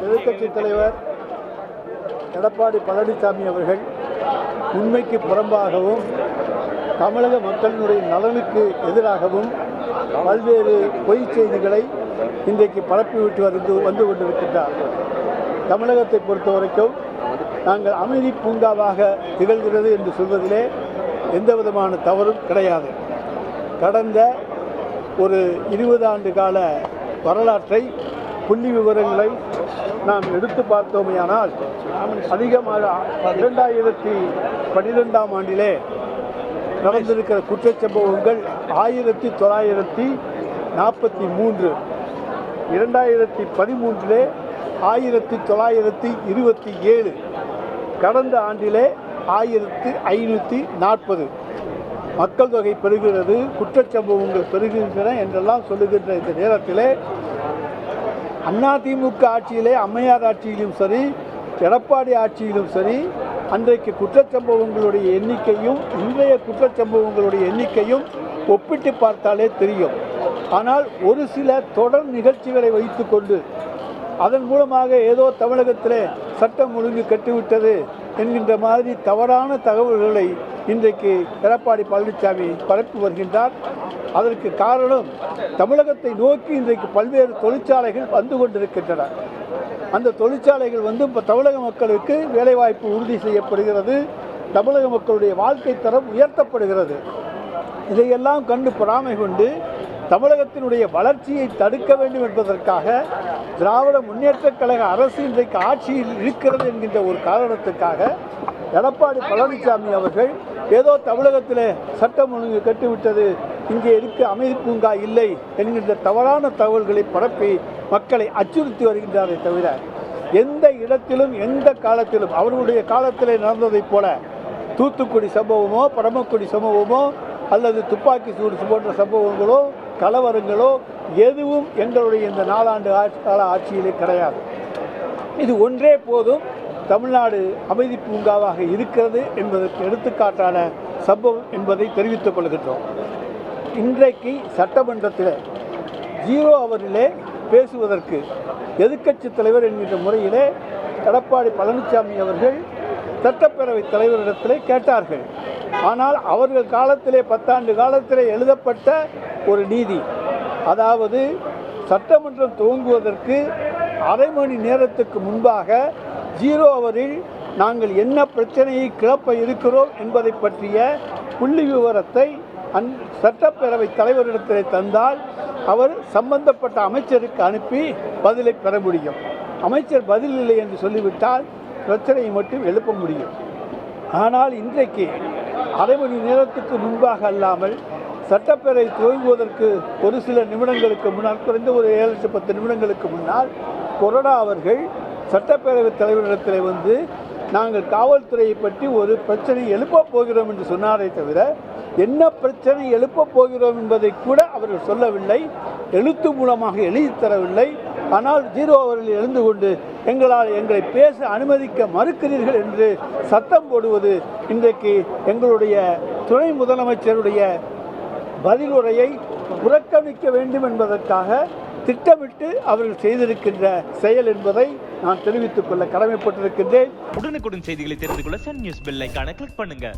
எதிர்க்கட்சித் தலைவர் எடப்பாடி பழனிசாமி அவர்கள் உண்மைக்கு புறம்பாகவும் தமிழக மக்களினுடைய நலனுக்கு எதிராகவும் பல்வேறு பொய் செய்திகளை இன்றைக்கு பரப்பிவிட்டு வந்து கொண்டிருக்கின்றார். தமிழகத்தை பொறுத்த வரைக்கும் நாங்கள் அமைதி பூங்காவாக திகழ்கிறது என்று சொல்வதிலே எந்த விதமான தவறும் கிடையாது. கடந்த ஒரு 20 ஆண்டு கால வரலாற்றை புள்ளி விவரங்களை நாம் எடுத்து பார்த்தோமேயானால் அதிகமாக 2012ஆம் ஆண்டிலே நடந்திருக்கிற குற்றச்சம்பவங்கள் 1943, 2013 1927, கடந்த ஆண்டிலே 1540. மக்கள் தொகை பெருகிறது, குற்றச்சம்பவங்கள் பெருகின்றன என்றெல்லாம் சொல்லுகின்ற இந்த நேரத்திலே அதிமுக ஆட்சியிலே, அம்மையார் ஆட்சியிலும் சரி, எடப்பாடி ஆட்சியிலும் சரி, அன்றைக்கு குற்றச்சம்பவங்களுடைய எண்ணிக்கையும் இன்றைய குற்றச்சம்பவங்களுடைய எண்ணிக்கையும் ஒப்பிட்டு பார்த்தாலே தெரியும். ஆனால் ஒரு சில தொடர் நிகழ்ச்சிகளை வைத்துக்கொண்டு அதன் மூலமாக ஏதோ தமிழகத்திலே சட்டம் ஒழுங்கு கட்டிவிட்டது என்கின்ற மாதிரி தவறான தகவல்களை இன்றைக்கு எடப்பாடி பழனிசாமி பரப்பி வருகின்றார். அதற்கு காரணம் தமிழகத்தை நோக்கி இன்றைக்கு பல்வேறு தொழிற்சாலைகள் வந்து கொண்டிருக்கின்றன. அந்த தொழிற்சாலைகள் வந்து இப்போ தமிழக மக்களுக்கு வேலைவாய்ப்பு உறுதி செய்யப்படுகிறது, தமிழக மக்களுடைய வாழ்க்கை தரம் உயர்த்தப்படுகிறது. இதையெல்லாம் கண்டு பொறாமை கொண்டு தமிழகத்தினுடைய வளர்ச்சியை தடுக்க வேண்டும் என்பதற்காக திராவிட முன்னேற்றக் கழக அரசு இன்றைக்கு ஆட்சியில் இருக்கிறது என்கின்ற ஒரு காரணத்துக்காக எடப்பாடி பழனிசாமி அவர்கள் ஏதோ தமிழகத்தில் சட்டம் ஒழுங்கு கட்டிவிட்டது, இங்கே இருக்க அமைதி பூங்கா இல்லை என்கின்ற தவறான தகவல்களை பரப்பி மக்களை அச்சுறுத்தி வருகின்றாரே தவிர எந்த இடத்திலும் எந்த காலத்திலும் அவர்களுடைய காலத்திலே நடந்ததைப் போல தூத்துக்குடி சம்பவமோ, பரமக்குடி சம்பவமோ அல்லது துப்பாக்கி சூடு போன்ற சம்பவங்களோ, கலவரங்களோ எதுவும் எங்களுடைய இந்த 4 ஆண்டு கால ஆட்சியிலே கிடையாது. இது ஒன்றே போதும் தமிழ்நாடு அமைதி பூங்காவாக இருக்கிறது என்பதற்கு எடுத்துக்காட்டான சம்பவம் என்பதை தெரிவித்துக் கொள்கின்றோம். இன்றைக்கு சட்டமன்றத்தில் 0 அவரிலே பேசுவதற்கு எதிர்க்கட்சித் தலைவர் என்கின்ற முறையிலே எடப்பாடி பழனிசாமி அவர்கள் சட்டப்பேரவைத் தலைவரிடத்திலே கேட்டார்கள். ஆனால் அவர்கள் காலத்திலே 10 ஆண்டு காலத்திலே எழுதப்பட்ட ஒரு நீதி, அதாவது சட்டமன்றம் துவங்குவதற்கு அரை மணி நேரத்துக்கு முன்பாக 0 அவரில் நாங்கள் என்ன பிரச்சனையை கிளப்ப இருக்கிறோம் என்பதை பற்றிய புள்ளி விவரத்தை சட்டப்பேரவைத் தலைவரிடத்தில் தந்தால் அவர் சம்பந்தப்பட்ட அமைச்சருக்கு அனுப்பி பதிலை பெற முடியும். அமைச்சர் பதில் இல்லை என்று சொல்லிவிட்டால் பிரச்சனையை மட்டும் எழுப்ப முடியும். ஆனால் இன்றைக்கு அரை மணி நேரத்துக்கு முன்பாக அல்லாமல் சட்டப்பேரவை துவங்குவதற்கு ஒரு சில நிமிடங்களுக்கு முன்னால், குறைந்த ஒரு 7-10 நிமிடங்களுக்கு முன்னால் கொறடா அவர்கள் சட்டப்பேரவைத் தலைவரிடத்தில் வந்து நாங்கள் காவல்துறையை பற்றி ஒரு பிரச்சனை எழுப்பப் போகிறோம் என்று சொன்னாரே தவிர என்ன பிரச்சனை எழுப்பப் போகிறோம் என்பதை கூட அவர்கள் சொல்லவில்லை, எழுத்து மூலமாக எழுதி தரவில்லை. ஆனால் 0 அவர்கள் எழுந்து கொண்டு எங்களை பேச அனுமதிக்க மறுக்கிறீர்கள் என்று சத்தம் போடுவது இன்றைக்கு எங்களுடைய துணை முதலமைச்சருடைய பதிலுரையை புறக்கணிக்க வேண்டும் என்பதற்காக திட்டமிட்டு அவர்கள் செய்திருக்கின்ற செயல் என்பதை நான் தெரிவித்துக் கொள்ள கடமைப்பட்டிருக்கின்றேன். உடனுக்குடன் செய்திகளை தெரிந்து கொள்ள சன் நியூஸ் பெல் ஐகானை கிளிக் பண்ணுங்க.